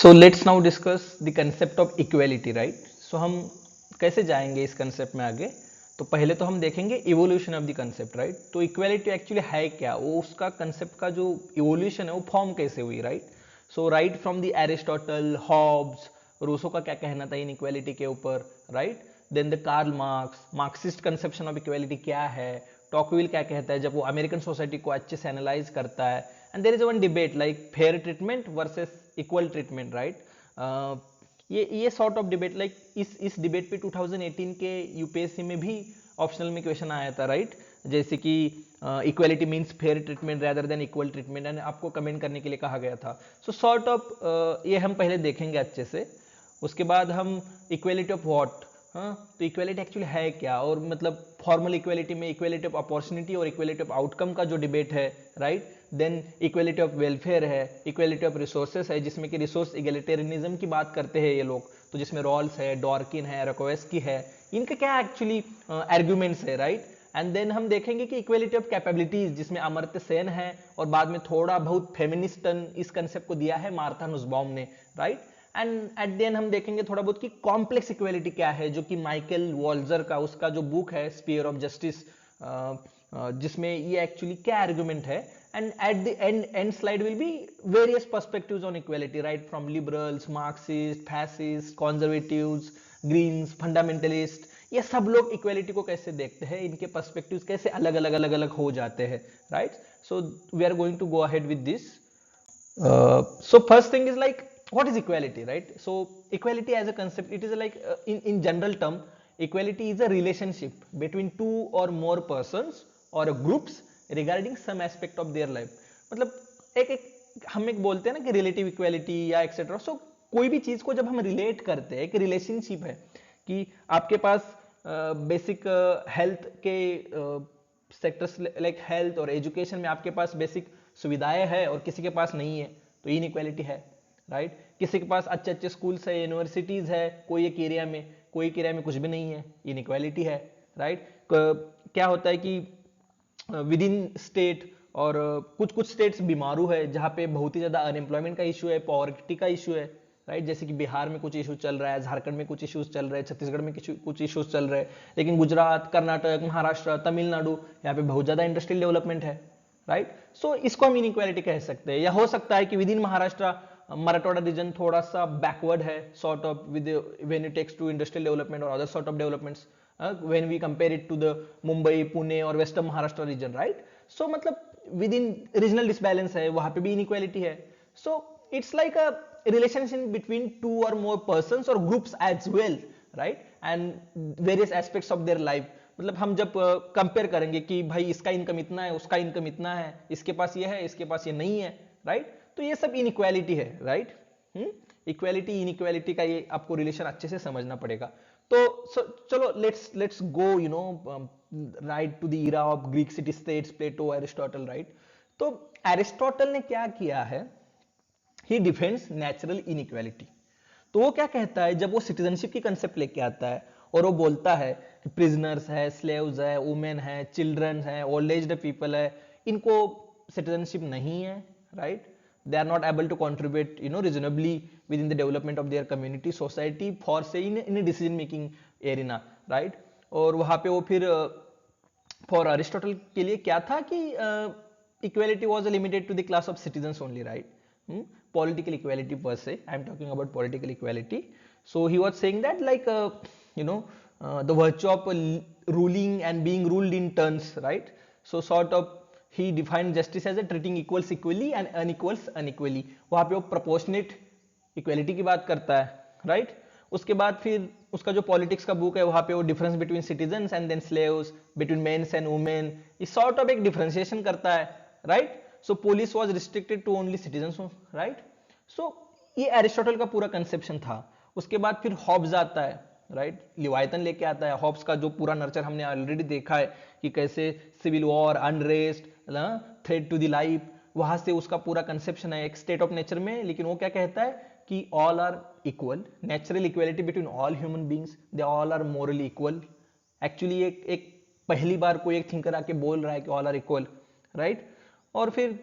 So let's now discuss the concept of equality, right? So हम कैसे जाएंगे इस कंसेप्ट में आगे? तो पहले तो हम देखेंगे evolution of the concept, right? तो इक्वालिटी एक्चुअली है क्या, वो उसका कंसेप्ट का जो इवोल्यूशन है वो फॉर्म कैसे हुई, right? So right from the Aristotle, Hobbes, Rousseau का क्या कहना था इन इक्वालिटी के ऊपर, right? Then the Karl Marx, Marxist conception of equality क्या है, टॉकविल क्या कहता है जब वो अमेरिकन सोसाइटी को अच्छे से एनालाइज करता है, and there is one debate like fair treatment versus equal treatment, right? ये सॉर्ट ऑफ डिबेट लाइक इस डिबेट पे 2018 के यूपीएससी में भी ऑप्शनल में क्वेश्चन आया था, राइट? जैसे कि equality means fair treatment rather than equal treatment, and आपको कमेंट करने के लिए कहा गया था. सो सॉर्ट ऑफ ये हम पहले देखेंगे अच्छे से. उसके बाद हम इक्वालिटी ऑफ व्हाट, हाँ, तो इक्वालिटी एक्चुअली है क्या, और मतलब फॉर्मल इक्वालिटी में इक्वालिटी ऑफ अपॉर्चुनिटी और इक्वालिटी ऑफ आउटकम का जो डिबेट है, right? Then equality of welfare है, इक्वालिटी ऑफ रिसोर्सेस है जिसमें कि रिसोर्स इगलिटेरियनिज्म की बात करते हैं ये लोग, तो जिसमें रॉल्स है, डॉर्किन है, रकोवेस्की है, इनके क्या एक्चुअली आर्ग्यूमेंट्स है, राइट? एंड देन हम देखेंगे कि इक्वालिटी ऑफ कैपेबिलिटीज जिसमें अमर्त्य सेन है, और बाद में थोड़ा बहुत फेमिनिस्ट टर्न इस कंसेप्ट को दिया है मार्था नुसबाउम ने, right? And at the and हम देखेंगे थोड़ा बहुत कि कॉम्प्लेक्स इक्वालिटी क्या है, जो कि माइकल वॉल्जर का उसका जो बुक है स्पीयर ऑफ जस्टिस, जिसमें ये एक्चुअली क्या आर्गुमेंट है. And at the end slide will be various perspectives on equality, right? From liberals, Marxist, fascist, conservatives, greens, fundamentalist, ये सब लोग इक्वालिटी को कैसे देखते हैं, इनके पर्सपेक्टिव्स कैसे अलग अलग अलग अलग हो जाते हैं, right? So we are going to go ahead with this. So first thing is like what is equality, right? So equality as a concept, it is like in general term, equality is a relationship between two or more persons or groups regarding some aspect of their life. मतलब एक हम एक बोलते हैं ना कि relative equality या etcetera. सो कोई भी चीज को जब हम रिलेट करते हैं, एक रिलेशनशिप है कि आपके पास बेसिक हेल्थ के सेक्टर्स लाइक हेल्थ और एजुकेशन में आपके पास बेसिक सुविधाएं है और किसी के पास नहीं है, तो इनइक्वालिटी है, राइट? किसी के पास अच्छे अच्छे स्कूल्स है, यूनिवर्सिटीज है, कोई एक एरिया में, कोई एक एरिया में कुछ भी नहीं है, इनइक्वालिटी है, राइट? क्या होता है कि विद इन स्टेट और कुछ कुछ स्टेट्स बीमारू है जहाँ पे बहुत ही ज्यादा अनएम्प्लॉयमेंट का इशू है, पॉवर्टी का इशू है, राइट? जैसे कि बिहार में कुछ इशू चल रहा है, झारखंड में कुछ इश्यूज चल रहे हैं, छत्तीसगढ़ में कुछ इश्यूज चल रहे हैं, लेकिन गुजरात, कर्नाटक, महाराष्ट्र, तमिलनाडु, यहाँ पे बहुत ज्यादा इंडस्ट्रियल डेवलपमेंट है, राइट? सो इसको हम इनइक्वालिटी कह सकते हैं. या हो सकता है कि within Maharashtra Marathwada region थोड़ा सा बैकवर्ड है sort of with when it takes to industrial development और other sort of developments, when we compare it to the Mumbai, Pune और western Maharashtra region, right? So मतलब विद इन रीजनल डिसबैलेंस है, वहां पे भी इनइक्वालिटी है. So it's like a relationship between two और more persons और groups as well, right? And various aspects of their life. मतलब हम जब कंपेयर करेंगे कि भाई इसका इनकम इतना है, उसका इनकम इतना है, इसके पास ये है, इसके पास ये नहीं है, राइट? तो ये सब इनइक्वालिटी है, राइट? इक्वालिटी इनइक्वालिटी का ये आपको रिलेशन अच्छे से समझना पड़ेगा. तो चलो let's go right to the era of Greek city states, Plato, Aristotle, right? तो एरिस्टोटल ने क्या किया है, ही डिफेंड्स नेचुरल इनइक्वालिटी. तो वो क्या कहता है, जब वो सिटीजनशिप की कंसेप्ट लेके आता है और वो बोलता है कि प्रिजनर्स है, स्लेव्स है, वुमेन है, चिल्ड्रन है, ओल्ड एज्ड पीपल है, इनको सिटीजनशिप नहीं है, right? They are not able to contribute reasonably within the development of their community, society, for say in decision making arena, right? और वहां पे वो फिर फॉर अरिस्टोटल के लिए क्या था कि equality was limited to the class of citizens only, right? Political equality per se, I am talking about political equality. So he was saying that like the virtue of ruling and being ruled in turns, right? So sort of he defined justice as a treating equals equally and unequals unequally. वहाँ पे वो proportionate equality की बात करता है, right? उसके बाद फिर उसका जो पॉलिटिक्स का बुक है वहाँ पे वो difference between citizens and then slaves, between mens and women, इस सॉर्ट ऑफ एक डिफरेंशिएशन करता है, right? So police was restricted to only citizens, right? So ये एरिस्टोटल का पूरा कंसेप्शन था. उसके बाद फिर हॉब्स आता है, राइट? लिवायतन लेके आता है. हॉब्स का जो पूरा नर्चर हमने ऑलरेडी देखा है कि कैसे civil war, unrest, threat to the life, वहां से उसका पूरा कंसेप्शन है एक स्टेट ऑफ नेचर में. लेकिन वो क्या कहता है कि all are equal, natural equality between all human beings, they all are morally equal. Actually एक पहली बार कोई एक थिंकर आके बोल रहा है कि ऑल आर इक्वल, राइट? और फिर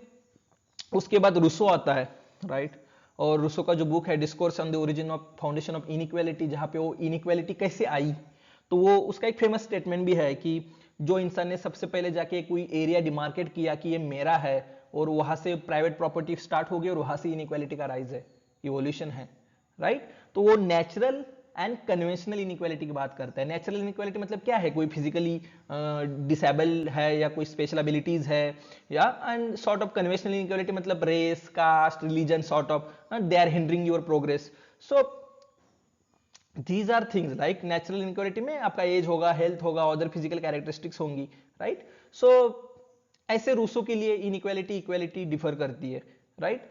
उसके बाद रूसो आता है, राइट? और रूसो का जो बुक है discourse on the origin of foundation of inequality, जहाँ पे वो इनइक्वालिटी कैसे आई, तो वो उसका एक फेमस स्टेटमेंट भी है कि जो इंसान ने सबसे पहले जाके कोई एरिया डिमार्केट किया कि ये मेरा है, और वहां से प्राइवेट प्रॉपर्टी स्टार्ट हो गई और वहां से इनइक्वालिटी का राइज है, इवोल्यूशन है, राइट। तो वो नेचुरल एंड कन्वेंशनल इनइक्वालिटी की बात करता है। नेचुरल इनइक्वालिटी मतलब क्या है, कोई फिजिकली डिसेबल है या कोई स्पेशल एबिलिटीज है, या and sort of conventional inequality मतलब race, caste, religion, sort of they are hindering your progress. So these are things like natural inequality में आपका एज होगा, हेल्थ होगा, अदर फिजिकल कैरेक्टरिस्टिक्स होंगी, राइट। सो ऐसे Rousseau के लिए इनइक्वालिटी इक्वालिटी डिफर करती है, राइट।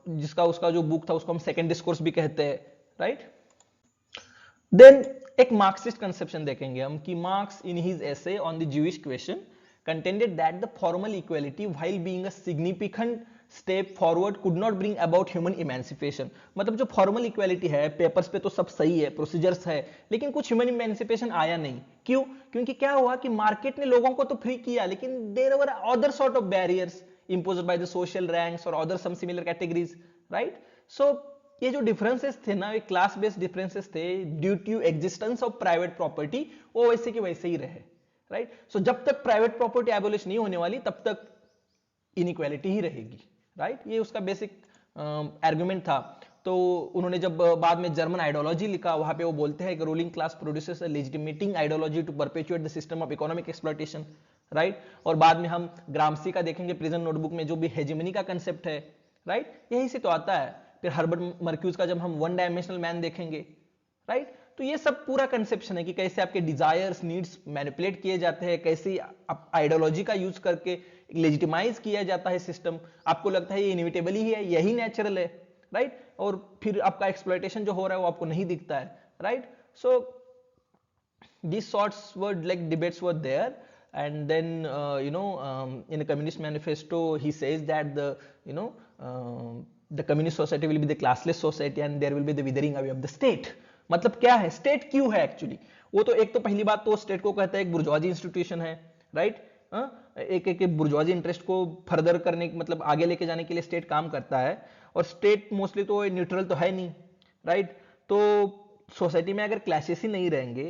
जिसका उसका जो बुक था उसको हम सेकंड डिस्कोर्स भी कहते हैं, राइट। देन एक मार्क्सिस्ट कंसेप्शन देखेंगे हम कि marks in his essay on the Jewish question contended that the formal equality while being a significant step forward could not bring about human emancipation। मतलब जो formal equality है papers पे तो सब सही है, प्रोसीजर्स है, लेकिन कुछ ह्यूमन इमेंसिपेशन आया नहीं। क्यों? क्योंकि क्या हुआ कि मार्केट ने लोगों को तो फ्री किया, लेकिन there were other sort of barriers imposed by the social ranks or other some similar categories, right? So ये जो डिफरेंसेस थे ना, ये क्लास बेस्ड डिफरेंसेस थे due to existence of private property, वो वैसे के वैसे ही रहे, राइट। सो जब तक प्राइवेट प्रॉपर्टी एबोलिश नहीं होने वाली तब तक इनइक्वालिटी ही रहेगी, राइट। ये उसका बेसिक आर्गुमेंट था। तो उन्होंने जब बाद में जर्मन आइडियोलॉजी लिखा, वहां पे वो बोलते हैं कि ruling class produces a legitimating ideology to perpetuate the system of economic exploitation, right. और बाद में हम ग्रामसी का देखेंगे प्रिजन नोटबुक में, जो भी हेजेमनी का कंसेप्ट है, राइट, यही से तो आता है। फिर हर्बर्ट मर्क्यूज का जब हम वन डायमेंशनल मैन देखेंगे, राइट। तो ये सब पूरा कंसेप्शन है कि कैसे आपके डिजायर्स, नीड्स मैनिपुलेट किए जाते हैं, कैसे आइडियोलॉजी का यूज करके लेजिटिमाइज किया जाता है सिस्टम। आपको लगता है ये इनविटेबल ही है, यही नेचुरल है, राइट। और फिर आपका एक्सप्लॉयटेशन जो हो रहा है वो आपको नहीं दिखता है, right. So these sorts were like debates were there, and then in a communist manifesto he says that the communist society will be the classless society and there will be the withering away of the state। मतलब क्या है state, क्यों है actually? वो तो एक तो पहली बात तो स्टेट को कहता है एक बुर्जुआजी इंस्टीट्यूशन है, राइट। एक एक बुर्जुआजी इंटरेस्ट को फर्दर करने मतलब आगे लेके जाने के लिए स्टेट काम करता है, और स्टेट मोस्टली तो न्यूट्रल तो है नहीं, राइट। तो सोसाइटी में अगर क्लासेस ही नहीं रहेंगे,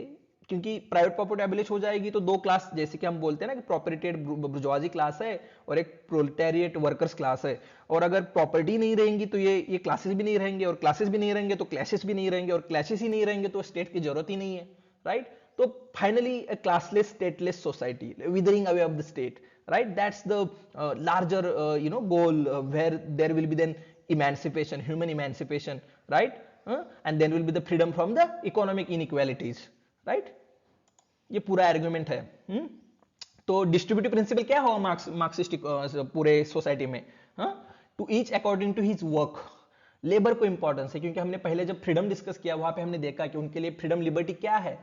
क्योंकि प्राइवेट प्रॉपर्टी एबलिश हो जाएगी तो दो क्लास, जैसे कि हम बोलते हैं ना कि प्रॉपर्टेड बुर्जुआजी क्लास है और एक प्रोलेटारिएट वर्कर्स क्लास है। और अगर प्रॉपर्टी नहीं रहेंगी तो ये क्लासेस भी नहीं रहेंगे, और क्लासेस भी नहीं रहेंगे तो क्लैशेस भी नहीं रहेंगे, और क्लैशेस ही नहीं रहेंगे तो स्टेट की जरूरत ही नहीं है, राइट। तो finally a classless stateless society withering away of the state, right? That's the larger goal where there will be then emancipation, human emancipation, right? And then will be the freedom from the economic inequalities, right? ये पूरा argument है। तो distributive principal क्या हुआ Marxist पूरे society में? To each according to his work. Labour को importance है, क्योंकि हमने पहले जब फ्रीडम डिस्कस किया वहां पे हमने देखा कि उनके लिए फ्रीडम लिबर्टी क्या है,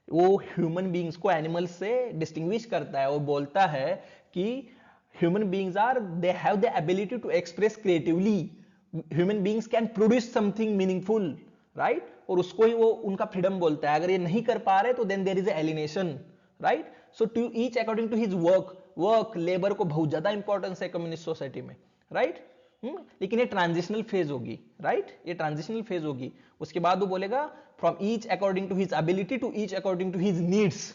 वो ह्यूमन बींग्स को एनिमल्स से डिस्टिंग्विश करता है। वो बोलता है कि human beings are they have the ability to express creatively, human beings can produce something meaningful, right. और उसको ही वो उनका फ्रीडम बोलता है। अगर ये नहीं कर पा रहे तो then there is alienation, right. So to each according to his work labour को बहुत ज्यादा इंपॉर्टेंस है कम्युनिस्ट सोसाइटी में, राइट। लेकिन ये ट्रांजिशनल फेज होगी, राइट, ये ट्रांजिशनल फेज होगी। उसके बाद वो बोलेगा from each according to his ability to each according to his needs,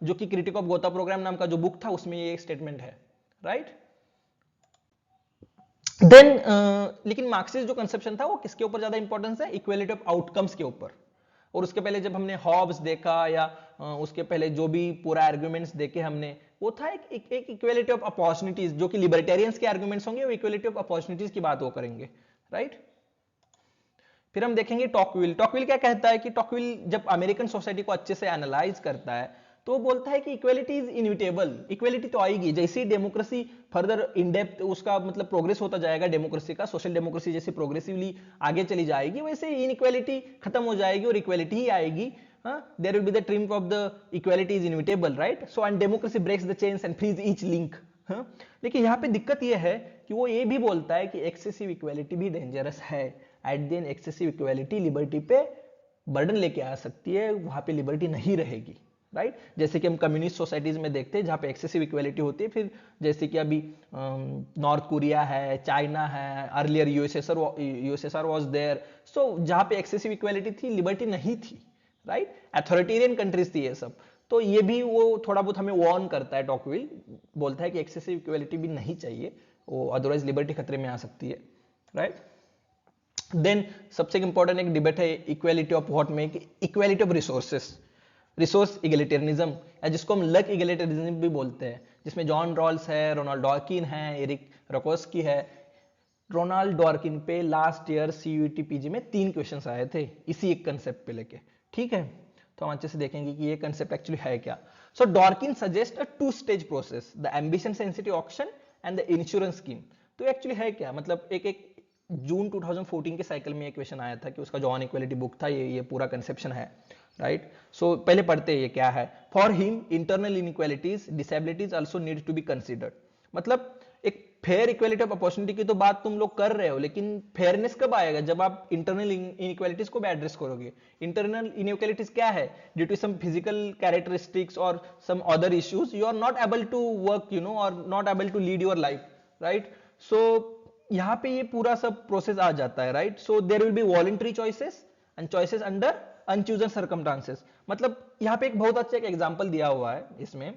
जो कि क्रिटिक ऑफ गोता प्रोग्राम नाम का जो बुक था उसमें ये स्टेटमेंट है, राइट। देन लेकिन मार्क्सिस्ट जो कंसेप्शन था वो किसके ऊपर ज्यादा इंपॉर्टेंस है? इक्वालिटी ऑफ आउटकम्स के ऊपर। और उसके पहले जब हमने हॉब्स देखा या उसके पहले जो भी पूरा आर्गुमेंट्स देखे हमने, वो था एक इक्वालिटी ऑफ अपॉर्चुनिटीज, जो कि लिबर्टेरियंस के आर्गुमेंट्स होंगे, वो इक्वालिटी ऑफ अपॉर्चुनिटीज की बात वो करेंगे, राइट। फिर हम देखेंगे टॉकविल। टॉकविल क्या कहता है कि टॉकविल जब अमेरिकन सोसाइटी को अच्छे से एनालाइज करता है तो वो बोलता है कि इक्वालिटी इज इनविटेबल। इक्वालिटी तो आएगी जैसे ही डेमोक्रेसी फर्दर इन डेप्थ उसका मतलब प्रोग्रेस होता जाएगा, डेमोक्रेसी का, सोशल डेमोक्रेसी जैसे प्रोग्रेसिवली आगे चली जाएगी वैसे इनइक्वालिटी खत्म हो जाएगी और इक्वालिटी ही आएगी। There will be the triumph of the equality is inevitable, right. So and democracy breaks the chains and frees each link. लेकिन यहाँ पे दिक्कत यह है कि वो ये भी बोलता है कि एक्सेसिव इक्वालिटी भी डेंजरस है। Eight the and excessive equality liberty पे बर्डन लेके आ सकती है, वहां पे लिबर्टी नहीं रहेगी, राइट जैसे कि हम कम्युनिस्ट सोसाइटीज में देखते हैं जहाँ पे एक्सेसिव इक्वेलिटी होती है, फिर जैसे कि अभी नॉर्थ कोरिया है, चाइना है, अर्लियर यूएसएसआर वाज देयर, सो जहाँ पे एक्सेसिव इक्वेलिटी थी, लिबर्टी नहीं थी, राइट अथॉरिटेरियन कंट्रीज थी ये सब। तो ये भी वो थोड़ा बहुत हमें वार्न करता है, टॉकविल बोलता है कि एक्सेसिव इक्वेलिटी भी नहीं चाहिए, वो अदरवाइज लिबर्टी खतरे में आ सकती है, राइट। देन सबसे इंपॉर्टेंट एक डिबेट है इक्वेलिटी ऑफ व्हाट में, इक्वेलिटी ऑफ रिसोर्सेस, रिसोर्स इगलिटेरियनिज्म या जिसको हम लक इगलिटेरिज्म भी बोलते हैं, जिसमें जॉन रॉल्स है, रोनाल्ड डॉर्किन है, एरिक रकोस्की है। रोनाल्ड डॉर्किन पे लास्ट ईयर सीयूईटी पीजी में 3 क्वेश्चंस आए थे इसी एक कंसेप्ट पे लेके, ठीक है। तो हम अच्छे से देखेंगे कि ये कंसेप्ट एक्चुअली है क्या। So Dworkin suggest a 2 stage process, the ambition sensitive auction and the insurance scheme. तो एक्चुअली है क्या, मतलब एक जून 2014 के साइकिल में एक क्वेश्चन आया था कि उसका जो अनइक्वालिटी बुक था, ये पूरा कंसेप्शन है, राइट। सो पहले पढ़ते हैं ये क्या है। For him internal inequalities disabilities also need to be considered, मतलब एक फेयर इक्वालिटी ऑफ अपॉर्चुनिटी की तो बात तुम लोग कर रहे हो, लेकिन फेयरनेस कब आएगा, जब आप इंटरनल इनइक्वालिटीज को भी एड्रेस करोगे। इंटरनल इनइक्वालिटीज क्या है, due to some physical characteristics और some other issues you are not able to work, you know, और not able to lead your life, right. So यहाँ पे ये पूरा सब प्रोसेस आ जाता है, right. So there will be voluntary choices and choices under unchosen circumstances. मतलब यहाँ पे एक बहुत अच्छा एक एग्जांपल दिया हुआ है इसमें।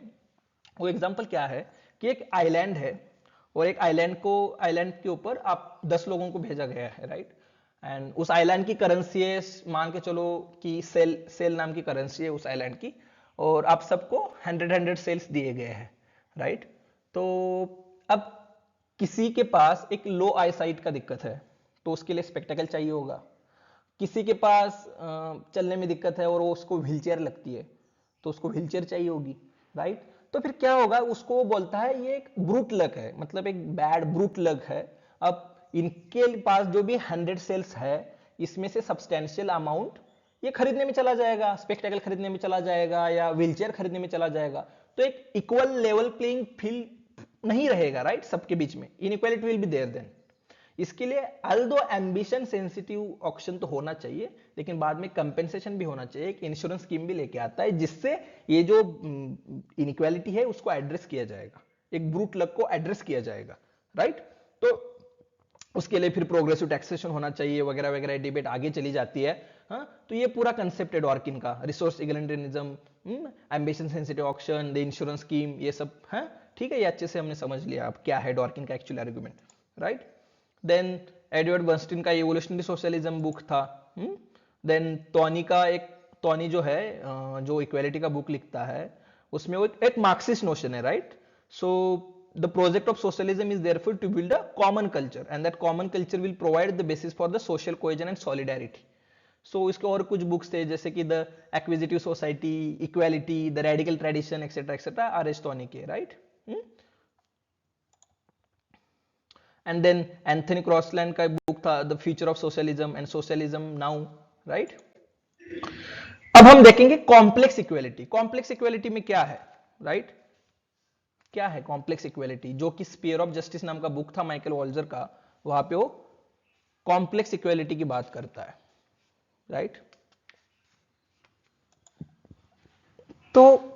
वो एग्जांपल क्या है कि एक आइलैंड है और एक आइलैंड के ऊपर आप 10 लोगों को भेजा गया है, राइट। एंड उस आइलैंड की करेंसी है, मान के चलो कि सेल नाम की करेंसी है उस आइलैंड की, और आप सबको 100 सेल्स दिए गए हैं, राइट। तो अब किसी के पास एक लो आई साइट का दिक्कत है तो उसके लिए स्पेक्टेकल चाहिए होगा, किसी के पास चलने में दिक्कत है और वो उसको व्हीलचेयर लगती है तो उसको व्हीलचेयर चाहिए होगी, राइट। तो फिर क्या होगा, उसको वो बोलता है ये एक ब्रूट लक है, मतलब एक बैड ब्रूट लक है। अब इनके पास जो भी 100 सेल्स है, इसमें से सब्सटेंशियल अमाउंट ये खरीदने में चला जाएगा, स्पेक्टेकल खरीदने में चला जाएगा या व्हीलचेयर खरीदने में चला जाएगा। तो एक इक्वल लेवल प्लेइंग फील्ड नहीं रहेगा, राइट, सबके बीच में inequality will be there then. इसके लिए अल्दो एम्बिशन सेंसिटिव ऑक्शन तो होना चाहिए, लेकिन बाद में कंपेंसेशन भी होना चाहिए, एक इंश्योरेंस स्कीम भी लेके आता है जिससे ये जो इनइक्वालिटी है उसको एड्रेस किया जाएगा, एक ब्रूट लक को एड्रेस किया जाएगा, राइट। तो उसके लिए फिर प्रोग्रेसिव टैक्सेशन होना चाहिए वगैरह वगैरह, डिबेट आगे चली जाती है। हाँ, तो ये पूरा कंसेप्ट है डॉर्किन का, resource egalitarianism, ambition sensitive auction, the insurance scheme, ये सब है, ठीक है। ये अच्छे से हमने समझ लिया अब क्या है डॉर्किन का actual argument, right. Then Edward Bernstein का इवोल्यूशनरी सोशलिज्म बुक था। देन टोनी जो है जो इक्वालिटी का बुक लिखता है, उसमें वो एक मार्क्सिस्ट नोशन है, right. So the project of socialism is therefore to build a common culture and that common culture will provide the basis for the social cohesion and solidarity. So इसके और कुछ books थे जैसे कि the acquisitive society, equality, the radical tradition etcetera R Tawney के, right. And then Anthony Crosland का book था the future of socialism and socialism now, right. अब हम देखेंगे कॉम्प्लेक्स इक्वालिटी। कॉम्प्लेक्स इक्वालिटी में क्या है, राइट, क्या है कॉम्प्लेक्स इक्वालिटी, जो कि स्पीयर ऑफ जस्टिस नाम का बुक था माइकल वॉल्जर का, वहां पे वो कॉम्प्लेक्स इक्वालिटी की बात करता है, राइट। तो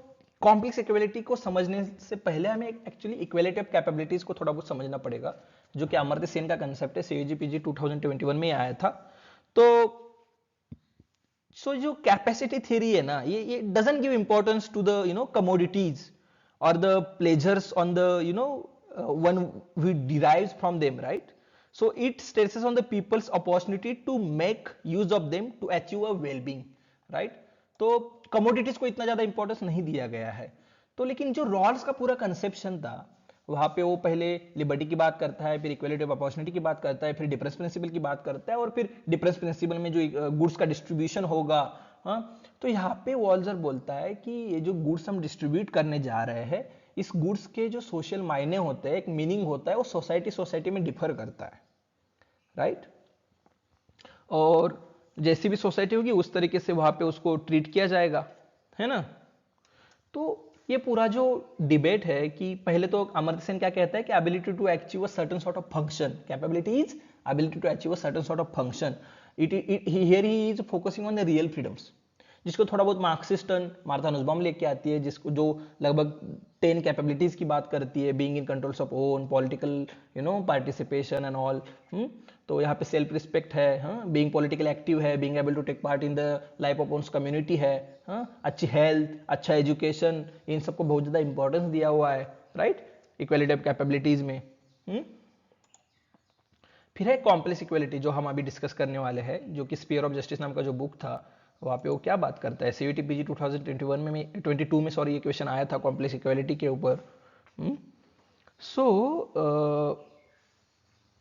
कॉम्प्लेक्स इक्वालिटी को समझने से पहले हमें एक्चुअली इक्वालिटी ऑफ कैपेबिलिटीज को थोड़ा बहुत समझना पड़ेगा, जो कि अमर्त्य सेन का कंसेप्ट है, सीयूजीपीजी 2021 में आया था। तो जो कैपेसिटी थ्योरी है ना, ये doesn't give importance to the commodities और the pleasures on the one we derives from them, right. So it stresses on the people's opportunity to make use of them to achieve a well-being, right. तो commodities को इतना ज्यादा importance नहीं दिया गया है। तो लेकिन जो रॉल्स का पूरा कंसेप्शन था, वहां पे वो पहले लिबर्टी की बात करता है, फिर इक्वालिटी ऑफ अपॉर्चुनिटी की बात करता है, फिर डिफरेंस प्रिंसिपल की बात करता है, और फिर डिफरेंस प्रिंसिपल में जो गुड्स का डिस्ट्रीब्यूशन होगा। हाँ, तो यहाँ पे वॉल्जर बोलता है कि ये जो गुड्स हम डिस्ट्रीब्यूट करने जा रहे हैं, इस गुड्स के जो सोशल मायने होते हैं, एक मीनिंग होता है, वो सोसाइटी में डिफर करता है, राइट। और जैसी भी सोसाइटी होगी उस तरीके से वहां पे उसको ट्रीट किया जाएगा, है ना। तो ये पूरा जो डिबेट है कि पहले तो अमर्त्य सेन क्या कहता है कि ability to achieve a certain sort of function, capability is ability to achieve a certain sort of function. Here he is focusing on the real freedoms. जिसको थोड़ा बहुत मार्क्सिस्ट टर्न मार्था नुसबाम लेके आती है, जिसको जो लगभग 10 कैपेबिलिटीज की बात करती है, being in controls of own, political participation and all. तो यहाँ पे सेल्फ रिस्पेक्ट है, बीइंग पॉलिटिकल एक्टिव है, being able to take part in the life of one's community है, अच्छी हेल्थ, अच्छा एजुकेशन, इन सबको बहुत ज्यादा इंपॉर्टेंस दिया हुआ है, राइट, इक्वालिटी ऑफ कैपेबिलिटीज में। फिर है कॉम्प्लेक्स इक्वालिटी, जो हम अभी डिस्कस करने वाले हैं, जो कि स्फीयर ऑफ जस्टिस नाम का जो बुक था, वहाँ पे वो क्या बात करता है, सीयूटी पीजी 2021 में 22 में सॉरी ये क्वेश्चन आया था कॉम्प्लेक्स इक्वालिटी के ऊपर।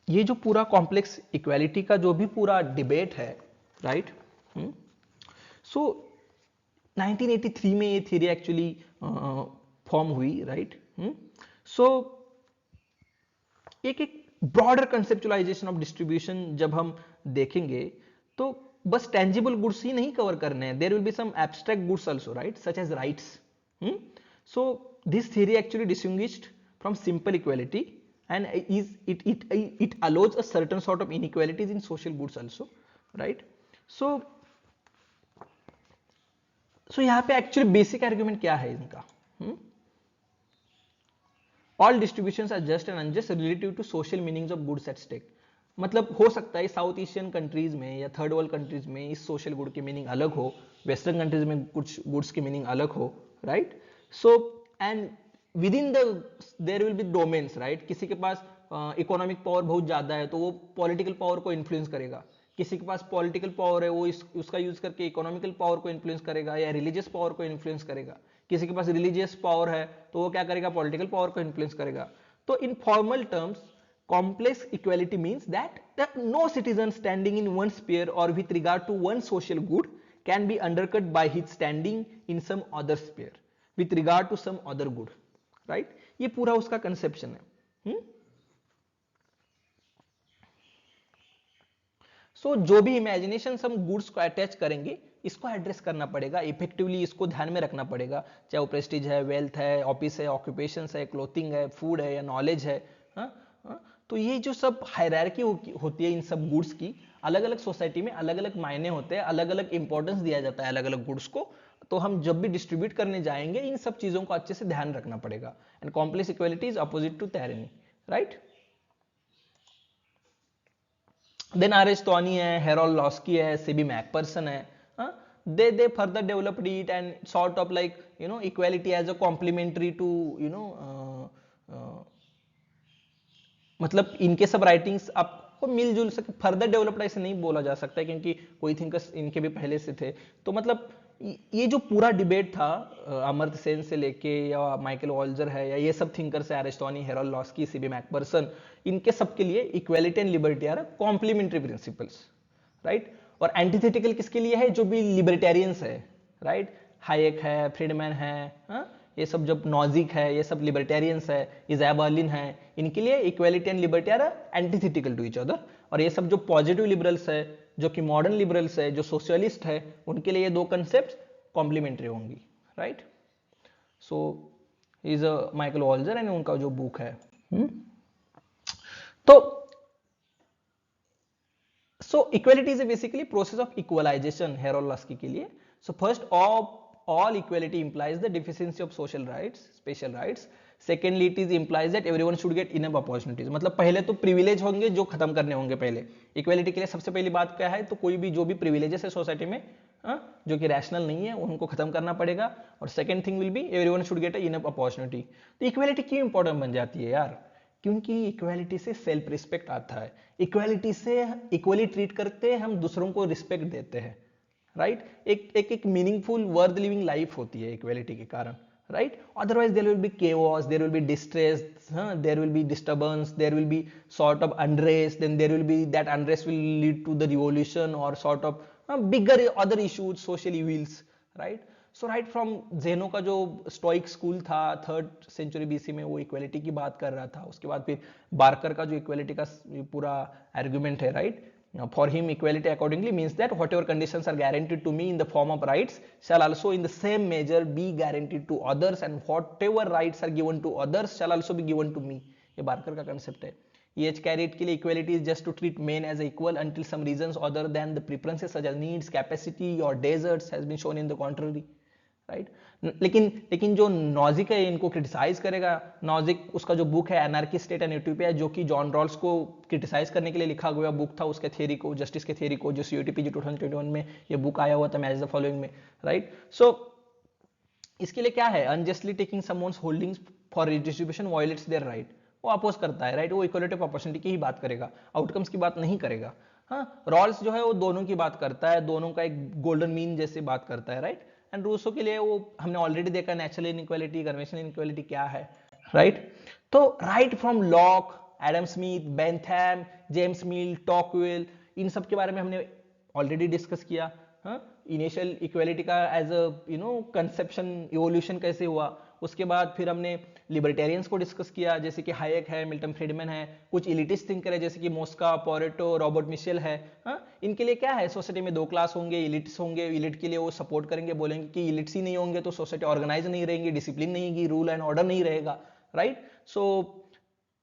ये जो पूरा कॉम्प्लेक्स इक्वालिटी का जो भी पूरा डिबेट है, राइट, सो 1983 में ये थ्योरी एक्चुअली फॉर्म हुई, राइट। सो एक ब्रॉडर कंसेप्चुलाइजेशन ऑफ डिस्ट्रीब्यूशन जब हम देखेंगे तो बस टेंजिबल गुड्स ही नहीं कवर करने हैं, there will be some abstract goods also, right, such as rights. So this theory actually distinguished from simple equality and it allows a certain sort of inequalities in social goods also, right? So यहाँ पे actually basic argument क्या है इनका, all distributions are just and unjust relative to social meanings of goods at stake. मतलब हो सकता है south Asian countries में या थर्ड वर्ल्ड कंट्रीज में इस सोशल गुड की मीनिंग अलग हो, वेस्टर्न कंट्रीज में कुछ गुड्स की मीनिंग अलग हो, right. So and within the there will be domains, right. किसी के पास इकोनॉमिक पावर बहुत ज्यादा है तो वो पॉलिटिकल पावर को इन्फ्लुएंस करेगा, किसी के पास पॉलिटिकल पावर है वो उसका यूज करके इकोनॉमिकल पावर को इन्फ्लुएंस करेगा या रिलीजियस पावर को इन्फ्लुएंस करेगा, किसी के पास रिलीजियस पावर है तो वो क्या करेगा, पॉलिटिकल पावर को इन्फ्लुएंस करेगा। तो in formal terms complex equality means that no citizen standing in one sphere or with regard to one social good can be undercut by his standing in some other sphere with regard to some other good, right? ये पूरा उसका conception है। सो जो भी imagination हम goods को attach करेंगे इसको एड्रेस करना पड़ेगा, इफेक्टिवली इसको ध्यान में रखना पड़ेगा, चाहे वो प्रेस्टीज है, वेल्थ है, ऑफिस है, ऑक्यूपेशन है, क्लोथिंग है, फूड है या नॉलेज है। तो ये जो सब हायरार्की होती है इन सब गुड्स की, अलग अलग सोसाइटी में अलग अलग मायने होते हैं, अलग अलग इंपॉर्टेंस दिया जाता है अलग अलग गुड्स को। तो हम जब भी डिस्ट्रीब्यूट करने जाएंगे इन सब चीजों को अच्छे से ध्यान रखना पड़ेगा। And complex equality is opposite to tyranny, right. Then R Tawney है, हेरोल्ड लॉस्की है, सीबी मैकपर्सन है, they further developed it and sort of like equality as a complementary to मतलब इनके सब राइटिंग्स आपको मिलजुल सके, फर्दर डेवलप्ड ऐसे नहीं बोला जा सकता है क्योंकि कोई थिंकर्स इनके भी पहले से थे। तो मतलब ये जो पूरा डिबेट था अमर्त्य सेन से लेके या माइकल ऑल्जर है या ये सब थिंकर्स है, अरिस्टोनी, हेरोल्ड लॉस्की, सीबी मैकपर्सन, इनके सब के लिए equality and liberty are complementary principles, right. और एंटीथेटिकल किसके लिए है, जो भी लिबर्टेरियंस है, राइट, हायेक है, फ्रीडमैन है, ये सब जब नॉजिक है, ये सब लिबर्टेरियंस है, इज़ाया बर्लिन है, इनके लिए equality and liberty are antithetical to each other. और ये सब जो पॉजिटिव लिबरल्स है, जो कि मॉडर्न लिबरल्स है, जो सोशलिस्ट है, उनके लिए ये दो कंसेप्ट कॉम्प्लीमेंट्री होंगी, right. So is Michael Walzer and उनका जो बुक है। तो so equality is basically process of equalization, Harold Laski के लिए। so first all equality implies the deficiency of social rights, special rights. secondly it is implies that everyone should get enough opportunities, मतलब पहले तो privilege होंगे जो खत्म करने होंगे पहले। इक्वालिटी के लिए सबसे पहली बात क्या है, तो कोई भी जो भी प्रिविलेजेस है सोसाइटी में जो कि रैशनल नहीं है उनको खत्म करना पड़ेगा। और second thing will be everyone should get enough opportunity. तो इक्वालिटी क्यों इंपॉर्टेंट बन जाती है यार, क्योंकि इक्वालिटी से सेल्फ रिस्पेक्ट आता है, इक्वालिटी से इक्वली ट्रीट करते हैं, हम दूसरों को रिस्पेक्ट देते हैं, राइट। एक मीनिंगफुल वर्थ लिविंग लाइफ होती है इक्वालिटी के कारण, right. Otherwise there will be chaos, there will be distress, there will be disturbance, there will be sort of unrest, then there will be that unrest will lead to the revolution और sort of bigger other issues, social evils, right. So right from Zeno का जो stoic school था 3rd century BC में, वो equality की बात कर रहा था। उसके बाद फिर बार्कर का जो इक्वालिटी का पूरा आर्गुमेंट है, right, for him equality accordingly means that whatever conditions are guaranteed to me in the form of rights shall also in the same measure be guaranteed to others and whatever rights are given to others shall also be given to me. ये Barker का concept है। EH Carritt के लिए equality is just to treat men as equal until some reasons other than the preferences such as needs capacity और deserts has been shown in the contrary, right. लेकिन जो Nozick है इनको criticise करेगा। Nozick उसका जो बुक है anarchy state and utopia, जो कि जॉन रॉल्स को क्रिटिसाइज करने के लिए लिखा हुआ बुक था, उसके थ्योरी को, जस्टिस के थ्योरी को, जो CUTPG 2021 में ये बुक आया हुआ था मैच द फॉलोइंग में, राइट। सो इसके लिए क्या है, unjustly taking someone's holdings for redistribution violates their right, वो अपोज करता है, राइट। वो इक्वलिटी ऑफ अपॉर्चुनिटी की ही बात करेगा, आउटकम्स की बात नहीं करेगा। हाँ, रॉल्स जो है वो दोनों की बात करता है, दोनों का एक गोल्डन मीन जैसे बात करता है, राइट। एंड रूसो के लिए वो हमने ऑलरेडी देखा नेचुरल इनइक्वालिटी, कन्वेंशनल इनइक्वालिटी क्या है, राइट। तो right from Locke, Adam Smith, Bentham, James Mill, Tocqueville, इन सब के बारे में हमने ऑलरेडी डिस्कस किया। हाँ, इनिशियल इक्वालिटी का एज अ कंसेप्शन इवोल्यूशन कैसे हुआ। उसके बाद फिर हमने लिबर्टेरियंस को डिस्कस किया, जैसे कि हायक है, मिल्टन फ्रीडमैन है, कुछ इलिटिस्ट थिंकर है जैसे कि मोस्का, पोरेटो, रॉबर्ट मिशेल है। हाँ, इनके लिए क्या है, सोसाइटी में दो क्लास होंगे, इलिट्स होंगे, इलिट के लिए वो सपोर्ट करेंगे, बोलेंगे कि इलिट्स ही नहीं होंगे तो सोसाइटी ऑर्गेनाइज नहीं रहेंगी, डिसिप्लिन नहीं होगी, रूल एंड ऑर्डर नहीं रहेगा, राइट। सो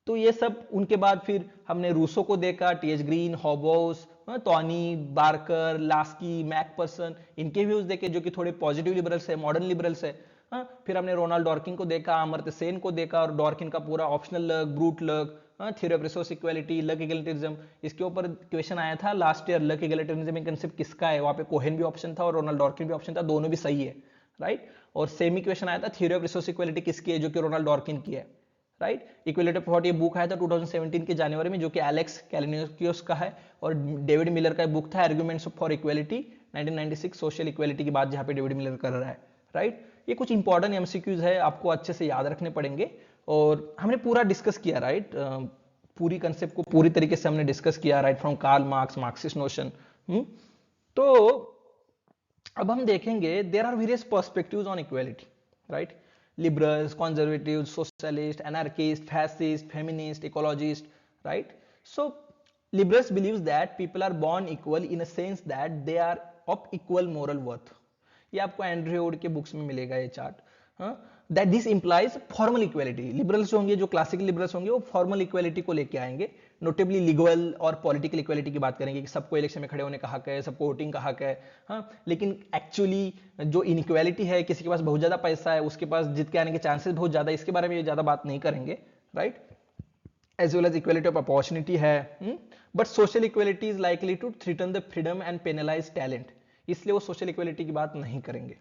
तो ये सब उनके बाद फिर हमने रूसो को देखा, TH Green, Hobhouse, Tawney, Barker, Laski, Macpherson, इनके व्यूज देखे जो कि थोड़े पॉजिटिव लिबरल्स है, मॉडर्न लिबरल्स है। फिर हमने रोनाल्ड डॉर्किन को देखा, अमर्त्य सेन को देखा, और डॉर्किन का पूरा optional luck, brute luck, theory of resource equality, luck egalitarianism, इसके ऊपर क्वेश्चन आया था last year, luck egalitarianism concept किसका है, वहां पे कोहेन भी ऑप्शन था और रोनाल्ड डॉर्किन भी ऑप्शन था, दोनों भी सही है, राइट। और सेम ही क्वेश्चन आया था थ्योरी ऑफ रिसोर्स इक्वालिटी किसकी है, जो कि रोनाल्ड डॉर्किन की है, राइट। इक्विलिटी ऑफ थॉट ये बुक आया था 2017 के जनवरी में, जो कि एलेक्स कैलिनियोस का है, और डेविड मिलर का बुक था arguments for equality 1996, social equality की बात जहां पे डेविड मिलर कर रहा है, राइट। ये कुछ इंपॉर्टेंट एमसीक्यूज है, आपको अच्छे से याद रखने पड़ेंगे, और हमने पूरा डिस्कस किया, राइट। पूरी कंसेप्ट को पूरी तरीके से हमने डिस्कस किया, right, from Karl Marx, Marxist notion. तो अब हम देखेंगे there are various perspectives on equality, right. liberals, conservatives, socialist, anarchist, fascist, feminist, ecologist, right? So liberals believes that people are born equal in a sense that they are of equal moral worth. ये आपको Andrew would के books में मिलेगा ये chart. That this implies formal equality. Liberals जो होंगे, जो classical liberals होंगे, वो फॉर्मल इक्वालिटी को लेके आएंगे, नोटेबली लीगल और पॉलिटिकल इक्वालिटी की बात करेंगे कि सबको इलेक्शन में खड़े होने का हक है, सबको वोटिंग का हक है। हाँ, लेकिन एक्चुअली जो इनइक्वालिटी है, किसी के पास बहुत ज्यादा पैसा है, उसके पास जीत के आने के चांसेस बहुत ज्यादा, इसके बारे में ये ज्यादा बात नहीं करेंगे, right. As well as equality of opportunity है, but social equality is likely to threaten the freedom and penalize talent, इसलिए वो सोशल इक्वालिटी की बात नहीं करेंगे।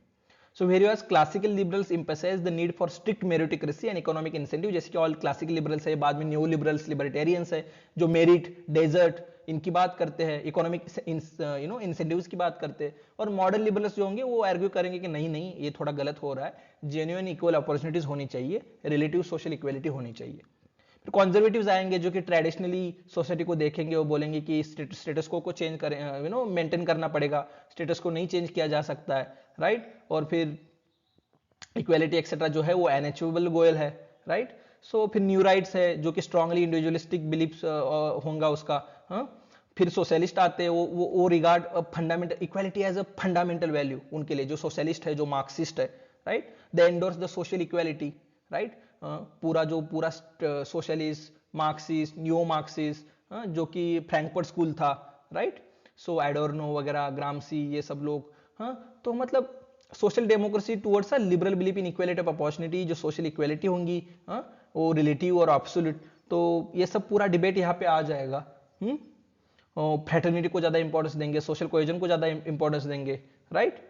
So whereas classical liberals emphasize the need for strict meritocracy and economic incentive, जैसे कि all classical liberals है, बाद में न्यू लिबरल्स, लिबर्टेरियंस है, जो मेरिट, डेजर्ट, इनकी बात करते हैं, इकोनॉमिक इंसेंटिव्स की बात करते हैं, और मॉडर्न लिबरल्स जो होंगे वो आर्ग्यू करेंगे कि नहीं नहीं ये थोड़ा गलत हो रहा है, जेन्युइन इक्वल अपॉर्चुनिटीज होनी चाहिए, रिलेटिव सोशल इक्वलिटी होनी चाहिए। फिर कॉन्जर्वेटिव्स आएंगे जो कि ट्रेडिशनली सोसाइटी को देखेंगे, वो बोलेंगे कि स्टेटस को चेंज करें, मेंटेन करना पड़ेगा, स्टेटस को नहीं चेंज किया जा सकता है, राइट। और फिर इक्वालिटी एक्सेट्रा जो है वो अनअचीवेबल गोयल है, राइट। सो फिर न्यू राइट्स है जो कि स्ट्रांगली इंडिविजुअलिस्टिक बिलीफ्स होगा उसका। फिर सोशलिस्ट आते हैं, वो regard fundamental equality as a fundamental value उनके लिए, जो सोशलिस्ट है, जो मार्क्सिस्ट है, right. They endorse the social equality, right. पूरा सोशलिस्ट, मार्क्सिस्ट, न्यू मार्क्सिस्ट, जो कि फ्रैंकफर्ट स्कूल था, राइट। सो एडोर्नो वगैरह, ग्रामसी, ये सब लोग। तो मतलब social democracy towards a liberal belief in equality of opportunity, जो सोशल इक्वालिटी होंगी, वो रिलेटिव और एब्सोल्यूट, तो ये सब पूरा डिबेट यहाँ पे आ जाएगा। फ्रेटर्निटी को ज्यादा इंपॉर्टेंस देंगे, सोशल कोहेजन को ज्यादा इंपॉर्टेंस देंगे, right.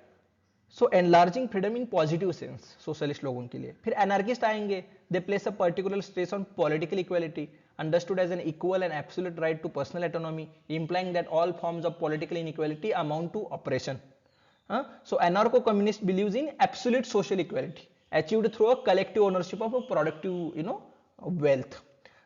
So enlarging freedom in positive sense socialist लोगों के लिए। फिर एनार्किस्ट आएंगे, दे place a particular stress on political equality understood as an equal and absolute right to personal autonomy, implying that all forms of political inequality amount to oppression. So anarcho-communist believes in absolute social equality achieved through a collective ownership of a productive wealth.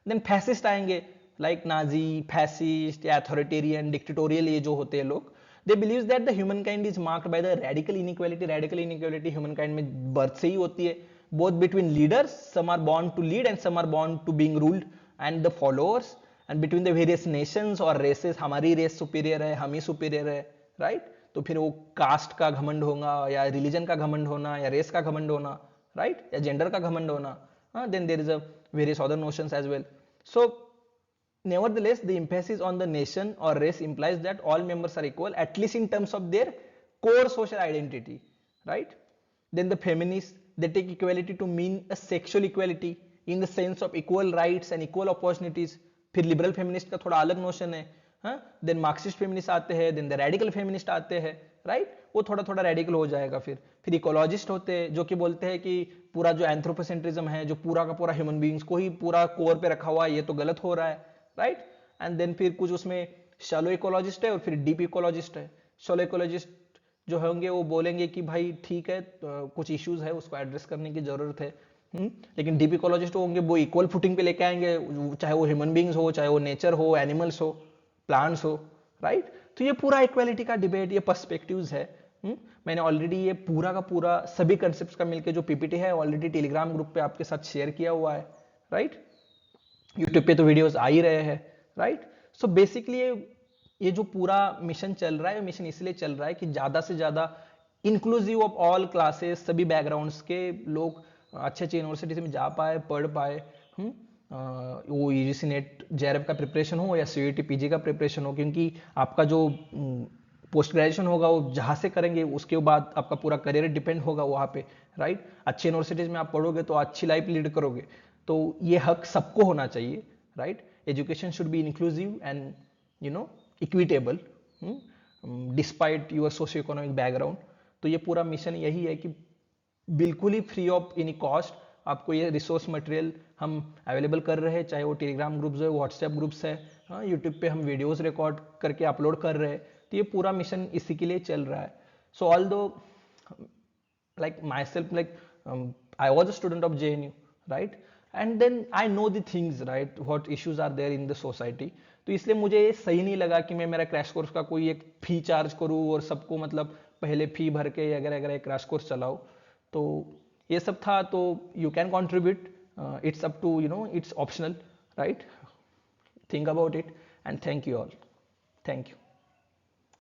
Then fascist आएंगे, like Nazi, fascist या authoritarian, dictatorial ये जो होते हैं लोग, they believe that the humankind is marked by the radical inequality. Radical inequality humankind में birth से ही होती है, both between leaders, some are born to lead and some are born to being ruled, and the followers, and between the various nations और races, हमारी race superior है, हम ही superior है, right. तो फिर वो कास्ट का घमंड होगा, या रिलीजन का घमंड होना, या रेस का घमंड होना, राइट, या जेंडर का घमंड होना। Then there is a various other notions as well. So nevertheless the emphasis on the nation or race implies that all members are equal, at least in terms of their core social identity, right? Then the feminists, they take equality to mean a sexual equality in the sense of equal rights and equal opportunities. फिर liberal feminist का थोड़ा अलग notion है, हाँ. Then Marxist feminist आते हैं, then the radical feminist आते हैं, राइट. वो थोड़ा थोड़ा रेडिकल हो जाएगा. फिर इकोलॉजिस्ट होते हैं जो कि बोलते हैं कि पूरा जो एंथ्रोपोसेंट्रिज्म है, जो पूरा का पूरा ह्यूमन बींग्स को ही पूरा कोर पे रखा हुआ है, ये तो गलत हो रहा है, राइट. एंड देन फिर कुछ उसमें शैलो इकोलॉजिस्ट है और फिर डीप इकोलॉजिस्ट है. शैलो इकोलॉजिस्ट जो होंगे वो बोलेंगे कि भाई ठीक है, तो कुछ इश्यूज है उसको एड्रेस करने की जरूरत है. लेकिन डीप इकोलॉजिस्ट होंगे वो इक्वल फुटिंग पे लेके आएंगे, चाहे वो ह्यूमन बींग्स हो, चाहे वो नेचर हो, एनिमल्स हो, प्लांट्स हो, राइट. तो ये पूरा इक्वालिटी का डिबेट, ये पर्सपेक्टिव्स है. मैंने ऑलरेडी ये पूरा का पूरा सभी कंसेप्ट का मिलके जो पीपीटी है ऑलरेडी टेलीग्राम ग्रुप पे आपके साथ शेयर किया हुआ है, राइट. यूट्यूब पे तो वीडियोस आ ही रहे हैं, राइट. सो बेसिकली ये जो पूरा मिशन चल रहा है, मिशन इसलिए चल रहा है कि ज्यादा से ज्यादा इंक्लूसिव ऑफ ऑल क्लासेस, सभी बैकग्राउंड्स के लोग अच्छे अच्छे यूनिवर्सिटीज में जा पाए, पढ़ पाए. वो यूजीसी नेट जेआरएफ का प्रिपरेशन हो या सीयूईटी पीजी का प्रिपरेशन हो, क्योंकि आपका जो पोस्ट ग्रेजुएशन होगा वो जहाँ से करेंगे उसके बाद आपका पूरा करियर डिपेंड होगा वहाँ पे, राइट. अच्छे यूनिवर्सिटीज में आप पढ़ोगे तो अच्छी लाइफ लीड करोगे. तो ये हक सबको होना चाहिए, right. Education should be inclusive and equitable despite your socio economic background. तो ये पूरा मिशन यही है कि बिल्कुल ही फ्री ऑफ एनी कॉस्ट आपको ये रिसोर्स मटेरियल हम अवेलेबल कर रहे हैं, चाहे वो टेलीग्राम ग्रुप्स है, व्हाट्सएप ग्रुप्स है, हाँ, यूट्यूब पे हम वीडियोस रिकॉर्ड करके अपलोड कर रहे हैं. तो ये पूरा मिशन इसी के लिए चल रहा है. सो ऑल दो like myself, like I was a student of JNU, right, and then I know the things, right, what issues are there in the society. तो इसलिए मुझे ये सही नहीं लगा कि मैं मेरा क्रैश कोर्स का कोई एक फी चार्ज करूँ और सबको मतलब पहले फी भर के अगर अगर एक क्रैश कोर्स चलाओ. तो ये सब था. तो you can contribute, it's up to it's optional, right. Think about it and thank you all. Thank you.